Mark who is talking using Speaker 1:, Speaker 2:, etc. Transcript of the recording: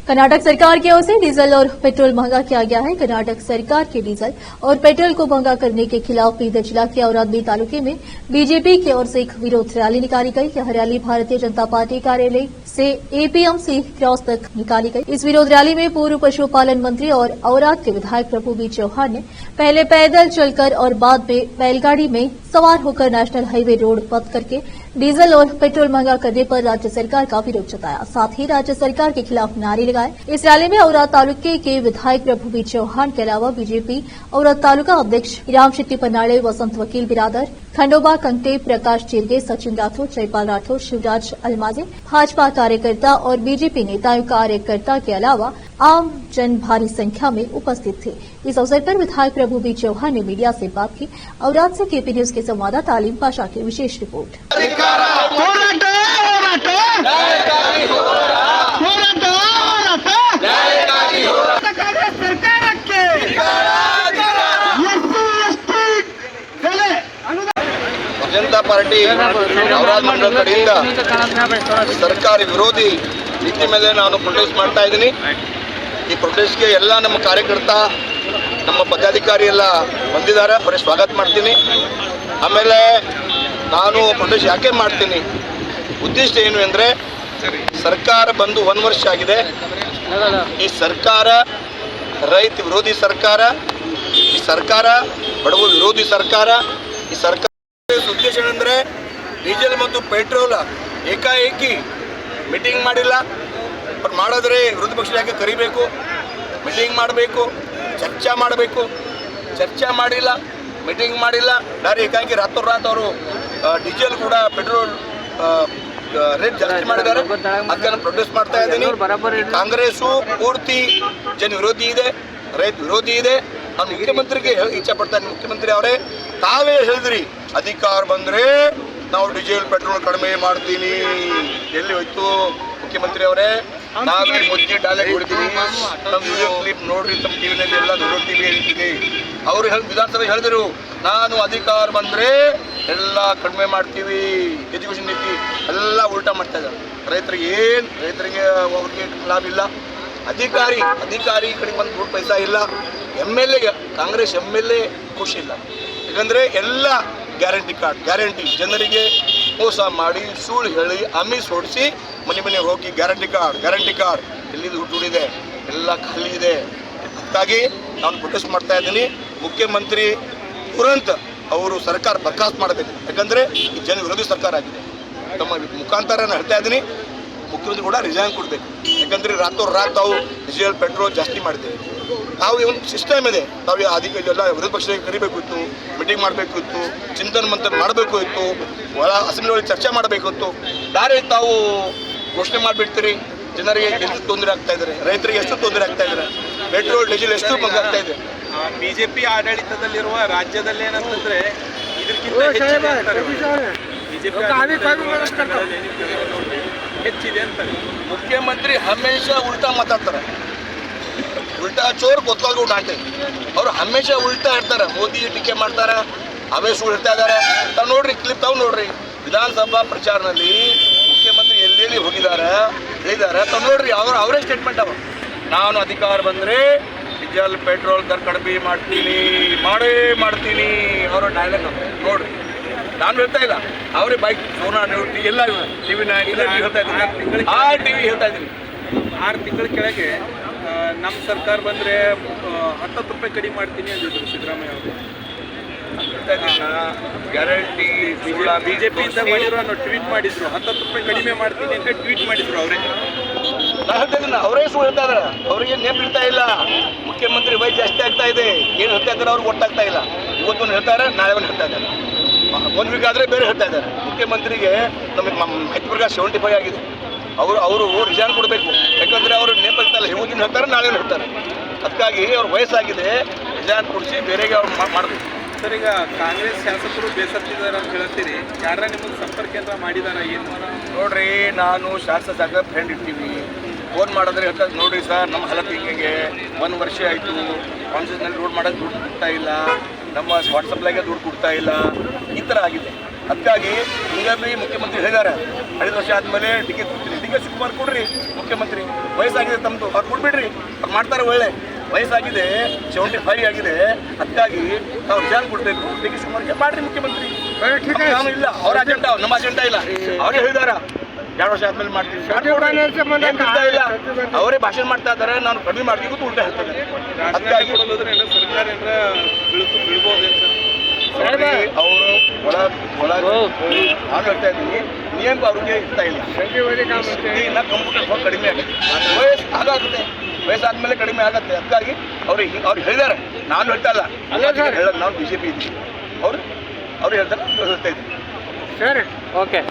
Speaker 1: कर्नाटक सरकार की ओर से डीजल और पेट्रोल महंगा किया गया है। कर्नाटक सरकार के डीजल और पेट्रोल को महंगा करने के खिलाफ बीदर जिला के औरादबी तालुके में बीजेपी की ओर से एक विरोध रैली निकाली गई। यह रैली भारतीय जनता पार्टी कार्यालय से एपीएमसी क्रॉस तक निकाली गई। इस विरोध रैली में पूर्व पशुपालन मंत्री और औराद के विधायक प्रभु बी चौहान ने पहले पैदल चलकर और बाद में बैलगाड़ी में सवार होकर नेशनल हाईवे रोड बंद करके डीजल और पेट्रोल महंगा करने पर राज्य सरकार का विरोध जताया। साथ ही राज्य सरकार के खिलाफ नारे लगाए। इस रैली में औराद तालुके के विधायक प्रभु बी चौहान के अलावा बीजेपी औराद तालुका अध्यक्ष राम शेट्टी पन्नाड़े, वसंत वकील बिरादर, खंडोबा कंटे, प्रकाश चिरगे, सचिन राठौर, जयपाल राठौर, शिवराज अलमाजे, भाजपा कार्यकर्ता और बीजेपी नेताओं कार्यकर्ता के अलावा आम जन भारी संख्या में उपस्थित थे। इस अवसर पर विधायक प्रभु बी चौहान ने मीडिया से बात की। औराद से केपी न्यूज के संवाददाता तालीम पाशा की विशेष रिपोर्ट।
Speaker 2: ಜನತಾ ಪಾರ್ಟಿ ಅವರಾದ ಮಂಡಲ ಕಡೆಯಿಂದ ಸರ್ಕಾರಿ ವಿರೋಧಿ ನೀತಿ ಮೇಲೆ ನಾನು ಪ್ರೊಟೆಸ್ಟ್ ಮಾಡ್ತಾ ಇದ್ದೀನಿ। ಈ ಪ್ರೊಟೆಸ್ಟ್ಗೆ ಎಲ್ಲ ನಮ್ಮ ಕಾರ್ಯಕರ್ತ ನಮ್ಮ ಪದಾಧಿಕಾರಿ ಎಲ್ಲ ಬಂದಿದ್ದಾರೆ, ಅವರಿಗೆ ಸ್ವಾಗತ ಮಾಡ್ತೀನಿ। ಆಮೇಲೆ ನಾನು ಪ್ರೊಟೆಸ್ಟ್ ಯಾಕೆ ಮಾಡ್ತೀನಿ, ಉದ್ದೇಶ ಏನು ಅಂದರೆ ಸರ್ಕಾರ ಬಂದು 1 ವರ್ಷ ಆಗಿದೆ। ಈ ಸರ್ಕಾರ ರೈತ ವಿರೋಧಿ ಸರ್ಕಾರ, ಈ ಸರ್ಕಾರ ಬಡವ ವಿರೋಧಿ ಸರ್ಕಾರ। ಈ ಸರ್ಕಾರ ಉದ್ದೇಶ ಏನಂದರೆ ಡೀಸೆಲ್ ಮತ್ತು ಪೆಟ್ರೋಲ್ ಏಕಾಏಕಿ ಮೀಟಿಂಗ್ ಮಾಡಿಲ್ಲ, ಮಾಡಿದ್ರೆ ವಿರೋಧ ಪಕ್ಷ ಯಾಕೆ ಕರಿಬೇಕು, ಮೀಟಿಂಗ್ ಮಾಡಬೇಕು, ಚರ್ಚೆ ಮಾಡಬೇಕು, ಚರ್ಚೆ ಮಾಡಿಲ್ಲ, ಮೀಟಿಂಗ್ ಮಾಡಿಲ್ಲ, ಡೈರೆಕ್ಟ್ ಏಕಾಏಕಿ ರಾತ್ರೋರಾತ್ ಅವರು ಡೀಸೆಲ್ ಕೂಡ ಪೆಟ್ರೋಲ್ ರೇಟ್ ಜಾಸ್ತಿ ಮಾಡಿದ್ದಾರೆ। ಅದಕ್ಕೆ ನಾನು ಪ್ರೊಟೆಸ್ಟ್ ಮಾಡ್ತಾ ಇದ್ದೀನಿ। ಕಾಂಗ್ರೆಸ್ಸು ಪೂರ್ತಿ ಜನ ವಿರೋಧಿ ಇದೆ, ರೈತ ವಿರೋಧಿ ಇದೆ। ನಾನು ಮುಖ್ಯಮಂತ್ರಿಗೆ ಇಚ್ಛೆ ಪಡ್ತಾನೆ, ಮುಖ್ಯಮಂತ್ರಿ ಅವರೇ ತಾವೇ ಹೇಳಿದ್ರಿ ಅಧಿಕಾರ ಬಂದರೆ ನಾವು ಡೀಸೆಲ್ ಪೆಟ್ರೋಲ್ ಕಡಿಮೆ ಮಾಡ್ತೀನಿ, ಎಲ್ಲಿ ಹೋಯ್ತು ಮುಖ್ಯಮಂತ್ರಿ ಅವರೇ? ನಾವೇ ಮುಚ್ಚಿ ಡಾಲೆಟ್ ಹೊಡಿತೀವಿ, ನಮ್ಮ ವಿಡಿಯೋ ಕ್ಲಿಪ್ ನೋಡ್ರಿ, ತಮ್ಮ ಟಿವಿನಲ್ಲಿ ಎಲ್ಲ ದೊಡ್ಡ ಟಿವಿ ಹೇಳ್ತೀವಿ। ಅವರು ವಿಧಾನಸಭೆ ಹೇಳಿದ್ರು ನಾನು ಅಧಿಕಾರ ಬಂದರೆ ಎಲ್ಲ ಕಡಿಮೆ ಮಾಡ್ತೀವಿ, ಎಜುಕೇಷನ್ ನೀತಿ ಎಲ್ಲ ಉಲ್ಟಾ ಮಾಡ್ತಾ ಇದ್ದಾರೆ। ರೈತರಿಗೆ ಅವ್ರಿಗೆ ಲಾಭ ಇಲ್ಲ, ಅಧಿಕಾರಿ ಕಡೆಗೆ ಬಂದು ದುಡ್ಡು ಪೈಸಾ ಇಲ್ಲ, MLA ಕಾಂಗ್ರೆಸ್ MLA ಖುಷಿ ಇಲ್ಲ। ಯಾಕಂದರೆ ಎಲ್ಲ ಗ್ಯಾರಂಟಿ ಜನರಿಗೆ ಮೋಸ ಮಾಡಿ ಸುಳ್ಳು ಹೇಳಿ ಅಮೀಸ್ ಹೊಡಿಸಿ ಮನೆ ಹೋಗಿ ಗ್ಯಾರಂಟಿ ಕಾರ್ಡ್ ಎಲ್ಲಿದು ಹುಟ್ಟುಡಿದೆ, ಎಲ್ಲ ಖಾಲಿ ಇದೆ। ಅದಕ್ಕಾಗಿ ನಾನು ಪ್ರೊಟೆಸ್ಟ್ ಮಾಡ್ತಾ ಇದ್ದೀನಿ। ಮುಖ್ಯಮಂತ್ರಿ ತುರಂತ ಅವರು ಸರ್ಕಾರ ಬರ್ಖಾಸ್ತು ಮಾಡಬೇಕು, ಯಾಕಂದರೆ ಈ ಜನ ವಿರೋಧಿ ಸರ್ಕಾರ ಆಗಿದೆ। ತಮ್ಮ ಮುಖಾಂತರ ನಾನು ಹೇಳ್ತಾ ಇದ್ದೀನಿ, ಮುಖ್ಯಮಂತ್ರಿ ಕೂಡ ರಿಸೈನ್ ಕೊಡಬೇಕು, ಯಾಕಂದರೆ ರಾತ್ರೋರಾತ್ ತಾವು ಡೀಸೆಲ್ ಪೆಟ್ರೋಲ್ ಜಾಸ್ತಿ ಮಾಡಿದ್ದೇವೆ। ತಾವು ಒಂದು ಸಿಸ್ಟಮ್ ಇದೆ, ತಾವು ಎಲ್ಲ ವಿರೋಧ ಪಕ್ಷಕ್ಕೆ ಕರಿಬೇಕಿತ್ತು, ಮೀಟಿಂಗ್ ಮಾಡಬೇಕಿತ್ತು, ಚಿಂತನೆ ಮಂಥನ ಮಾಡಬೇಕು ಇತ್ತು, ಅಸೆಂಬ್ಲಿ ಒಳಗೆ ಚರ್ಚೆ ಮಾಡಬೇಕಿತ್ತು। ಡೈರೆಕ್ಟ್ ತಾವು ಘೋಷಣೆ ಮಾಡಿಬಿಡ್ತೀರಿ, ಜನರಿಗೆ ಎಷ್ಟು ತೊಂದರೆ ಆಗ್ತಾ ಇದ್ದಾರೆ, ರೈತರಿಗೆ ಎಷ್ಟು ತೊಂದರೆ ಆಗ್ತಾ ಇದ್ದಾರೆ, ಪೆಟ್ರೋಲ್ ಡೀಸೆಲ್ ಎಷ್ಟು ಮಂಗ ಆಗ್ತಾ ಇದೆ।
Speaker 3: ಬಿಜೆಪಿ ಆಡಳಿತದಲ್ಲಿರುವ ರಾಜ್ಯದಲ್ಲಿ ಏನಂತಂದ್ರೆ ಇದಕ್ಕಿಂತ ಹೆಚ್ಚಿದೆ ಅಂತಾರೆ।
Speaker 2: ಮುಖ್ಯಮಂತ್ರಿ ಹಮೇಶಾ ಉಲ್ಟಾ ಮಾತಾಡ್ತಾರೆ, ಉಲ್ಟಾ ಚೋರ್ ಗೊತ್ತಾಗ ಉಂಟಾಂಟೆ, ಅವರು ಹಮೇಶಾ ಉಲ್ಟಾ ಇರ್ತಾರೆ, ಮೋದಿ ಟೀಕೆ ಮಾಡ್ತಾರೆ, ಅವೇ ಸುಳ್ಳು ಹೇಳ್ತಾ ಇದ್ದಾರೆ। ತಾವು ನೋಡ್ರಿ ಕ್ಲಿಪ್, ತಾವು ನೋಡ್ರಿ ವಿಧಾನಸಭಾ ಪ್ರಚಾರದಲ್ಲಿ ಮುಖ್ಯಮಂತ್ರಿ ಎಲ್ಲೆಲ್ಲಿ ಹೋಗಿದ್ದಾರೆ ಹೇಳಿದ್ದಾರೆ, ತಾವು ನೋಡ್ರಿ ಅವರೇ ಸ್ಟೇಟ್ಮೆಂಟ್ ಅವ, ನಾನು ಅಧಿಕಾರ ಬಂದರೆ ಡೀಸೆಲ್ ಪೆಟ್ರೋಲ್ ದರ ಕಡಿಮೆ ಮಾಡ್ತೀನಿ ಅವರ ಡೈಲಾಗ್ ನೋಡ್ರಿ। ನಾನು ಹೇಳ್ತಾ ಇಲ್ಲ, ಅವರೇ ಬೈಕ್ ಸೋನಾ ಎಲ್ಲ ಟಿವಿ ಹೇಳ್ತಾ ಇದ್ದೀನಿ, ಟಿವಿ ಹೇಳ್ತಾ ಇದ್ದೀನಿ।
Speaker 3: 6 ತಿಂಗಳ ಕೆಳಗೆ ನಮ್ಮ ಸರ್ಕಾರ ಬಂದರೆ 10 ರೂಪಾಯಿ ಕಡಿಮೆ ಮಾಡ್ತೀನಿ ಅಂದಿದ್ರು ಸಿದ್ದರಾಮಯ್ಯ ಅವರು।
Speaker 2: ಗ್ಯಾರಂಟಿ
Speaker 3: ಬಿಜೆಪಿಯಿಂದ ಮಾಡಿದ್ರು ಅನ್ನೋ ಟ್ವೀಟ್ ಮಾಡಿದ್ರು, 10 ರೂಪಾಯಿ ಕಡಿಮೆ ಮಾಡ್ತೀನಿ ಅಂತ ಟ್ವೀಟ್ ಮಾಡಿದ್ರು ಅವರೇ।
Speaker 2: ನಾನು ಹೇಳ್ತಾ ಇದ್ದೀನಿ, ಅವರೇ ಸುಳ್ಳು ಹೇಳ್ತಾ ಇದ್ದಾರೆ, ಅವರಿಗೆ ನೇಮ್ ಇರ್ತಾ ಇಲ್ಲ। ಮುಖ್ಯಮಂತ್ರಿ ವಯಸ್ಸು ಜಾಸ್ತಿ ಆಗ್ತಾ ಇದೆ, ಏನು ಹೇಳ್ತಾ ಇದ್ದಾರೆ ಅವ್ರಿಗೆ ಗೊತ್ತಾಗ್ತಾ ಇಲ್ಲ। ಇವತ್ತೊಂದು ಹೇಳ್ತಾರೆ, ನಾಳೆ ಒಂದು ಹೇಳ್ತಾ ಇದ್ದಾರೆ, 1 ವೀಕ್ ಆದರೆ ಬೇರೆ ಹೇಳ್ತಾ ಇದ್ದಾರೆ। ಮುಖ್ಯಮಂತ್ರಿಗೆ ನಮಗೆ ಮೈತ್ರಿವರ್ಗ 75 ಆಗಿದೆ, ಅವರು ರಿಸೈನ್ ಕೊಡಬೇಕು, ಯಾಕಂದರೆ ಅವರು ನೇಮ್ ಇರ್ತಾ ಇಲ್ಲ, ಇವತ್ತಿನ ಹೇಳ್ತಾರೆ, ನಾಳೆ ಹೇಳ್ತಾರೆ। ಅದಕ್ಕಾಗಿ ಅವ್ರ ವಯಸ್ಸಾಗಿದೆ, ರಿಸೈನ್ ಕೊಡಿಸಿ ಬೇರೆಗೆ ಅವ್ರು ಮಾಡಬೇಕು।
Speaker 3: ಸರ್, ಈಗ ಕಾಂಗ್ರೆಸ್ ಶಾಸಕರು ಬೇಸತ್ತಿದ್ದಾರೆ ಅಂತ ಹೇಳ್ತೀರಿ, ಯಾರ ನಿಮಗೆ ಸಂಪರ್ಕ ಕೇಂದ್ರ ಮಾಡಿದಾರ ಏನು?
Speaker 2: ನೋಡ್ರಿ, ನಾನು ಶಾಸಕ ಫ್ರೆಂಡ್ ಇರ್ತೀವಿ, ಫೋನ್ ಮಾಡಿದ್ರೆ ಹೇಳ್ತಾರೆ, ನೋಡಿರಿ ಸರ್ ನಮ್ಮ ಹಾಲತ್ ಹಿಂಗೆ 1 ವರ್ಷ ಆಯಿತು, ಕಾನ್ಸ್ಟಿಟ್ಯೂಷನಲ್ಲಿ ರೋಡ್ ಮಾಡೋಕ್ಕೆ ದುಡ್ಡು ಕೊಡ್ತಾ ಇಲ್ಲ, ನಮ್ಮ ವಾಟ್ಸಪ್ಲಾಗೆ ದುಡ್ಡು ಕೊಡ್ತಾ ಇಲ್ಲ, ಈ ಥರ ಆಗಿದೆ। ಅದಕ್ಕಾಗಿ ಹಿಂಗಾಗಿ ಮುಖ್ಯಮಂತ್ರಿ ಹೇಳಿದ್ದಾರೆ 5 ವರ್ಷ ಆದಮೇಲೆ ಟಿಕೆಟ್ ಕೊಡ್ತೀನಿ, ಡಿ ಕೆ ಶಿವಕುಮಾರ್ ಕೊಡ್ರಿ ಮುಖ್ಯಮಂತ್ರಿ. ವಯಸ್ಸಾಗಿದೆ ತಮ್ಮದು, ಅವ್ರು ಕೊಡ್ಬಿಡ್ರಿ, ಅವ್ರು ಮಾಡ್ತಾರೆ ಒಳ್ಳೆ. ವಯಸ್ಸಾಗಿದೆ, 75 ಆಗಿದೆ, ಅದಕ್ಕಾಗಿ ನಾವು ವಿಚಾರ ಕೊಡಬೇಕು. ಡಿ ಕೆ ಶಿವಕುಮಾರ್ಗೆ ಮಾಡ್ರಿ ಮುಖ್ಯಮಂತ್ರಿ. ನಾನು ಇಲ್ಲ, ಅವ್ರ ಅಜೆಂಡಾ, ನಮ್ಮ ಅಜೆಂಡಾ ಇಲ್ಲ. ಅವರೇ ಹೇಳಿದಾರ 2 ವರ್ಷ ಆದ್ಮೇಲೆ ಮಾಡ್ತೀವಿ, ಇಲ್ಲ ಅವರೇ ಭಾಷಣ ಮಾಡ್ತಾ ಇದ್ದಾರೆ. ನಾನು ಕಡಿಮೆ ಮಾಡ್ತೀವಿ ಗೊತ್ತು, ಉಲ್ಟಾ ಹೇಳ್ತಾರೆ. ಅದಕ್ಕಾಗಿ
Speaker 3: ಸರ್ಕಾರ ಬೀಳ್ಬೋದು
Speaker 2: ಅವರು ನಾನು ಹೇಳ್ತಾ ಇದ್ದೀನಿ, ನಿಯಮ ಅವ್ರಿಗೆ ಇರ್ತಾ ಇಲ್ಲ. ಇನ್ನು ಕಂಪ್ಯೂಟರ್ ಕಡಿಮೆ ಆಗುತ್ತೆ, ವಯಸ್ಸು ಆಗುತ್ತೆ, ವಯಸ್ಸಾದ್ಮೇಲೆ ಕಡಿಮೆ ಆಗುತ್ತೆ. ಅದಕ್ಕಾಗಿ ಅವ್ರಿಗೆ ಹೇಳಿದ್ದಾರೆ, ನಾನು ಹೇಳ್ತಾ ಇಲ್ಲ, ಹೇಳೋದು ನಾವು BJP ಇದ್ದೀವಿ. ಅವ್ರು ಹೇಳ್ತಾರೆ, ಹೇಳ್ತಾ ಇದ್ದೀವಿ.
Speaker 4: ಸರಿ, ಓಕೆ.